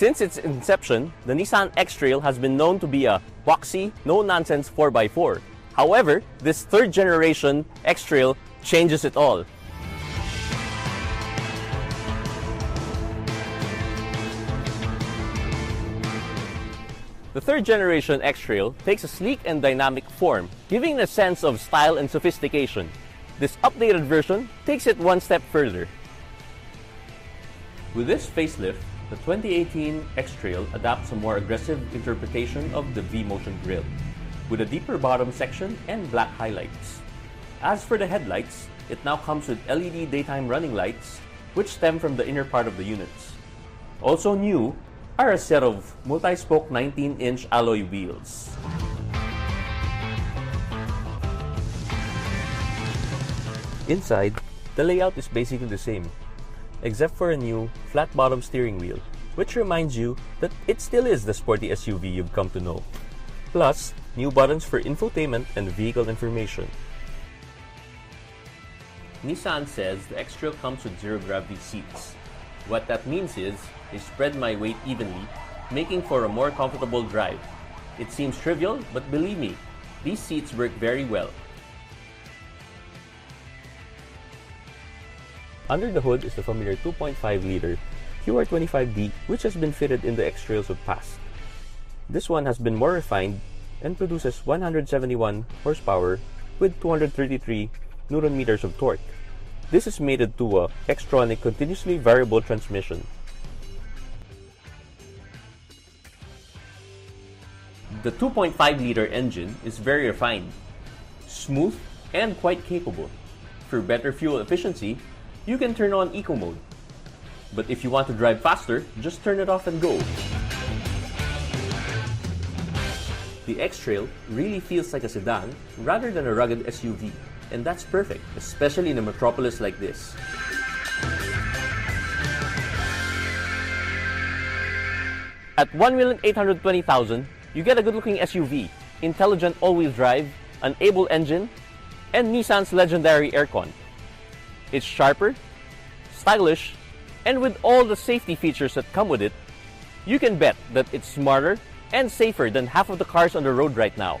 Since its inception, the Nissan X-Trail has been known to be a boxy, no-nonsense 4x4. However, this third generation X-Trail changes it all. The third generation X-Trail takes a sleek and dynamic form, giving a sense of style and sophistication. This updated version takes it one step further. With this facelift, the 2018 X-Trail adopts a more aggressive interpretation of the V-Motion grille, with a deeper bottom section and black highlights. As for the headlights, it now comes with LED daytime running lights, which stem from the inner part of the units. Also new are a set of multi-spoke 19-inch alloy wheels. Inside, the layout is basically the same, except for a new flat-bottom steering wheel, which reminds you that it still is the sporty SUV you've come to know. Plus, new buttons for infotainment and vehicle information. Nissan says the X-Trail comes with zero-gravity seats. What that means is, they spread my weight evenly, making for a more comfortable drive. It seems trivial, but believe me, these seats work very well. Under the hood is the familiar 2.5-liter QR25D, which has been fitted in the X-Trails of past. This one has been more refined and produces 171 horsepower with 233 Nm of torque. This is mated to a Xtronic continuously variable transmission. The 2.5-liter engine is very refined, smooth, and quite capable. For better fuel efficiency, you can turn on Eco mode. But if you want to drive faster, just turn it off and go. The X-Trail really feels like a sedan rather than a rugged SUV, and that's perfect, especially in a metropolis like this. At $1,820,000, you get a good-looking SUV, intelligent all-wheel drive, an able engine, and Nissan's legendary aircon. It's sharper, stylish, and with all the safety features that come with it, you can bet that it's smarter and safer than half of the cars on the road right now.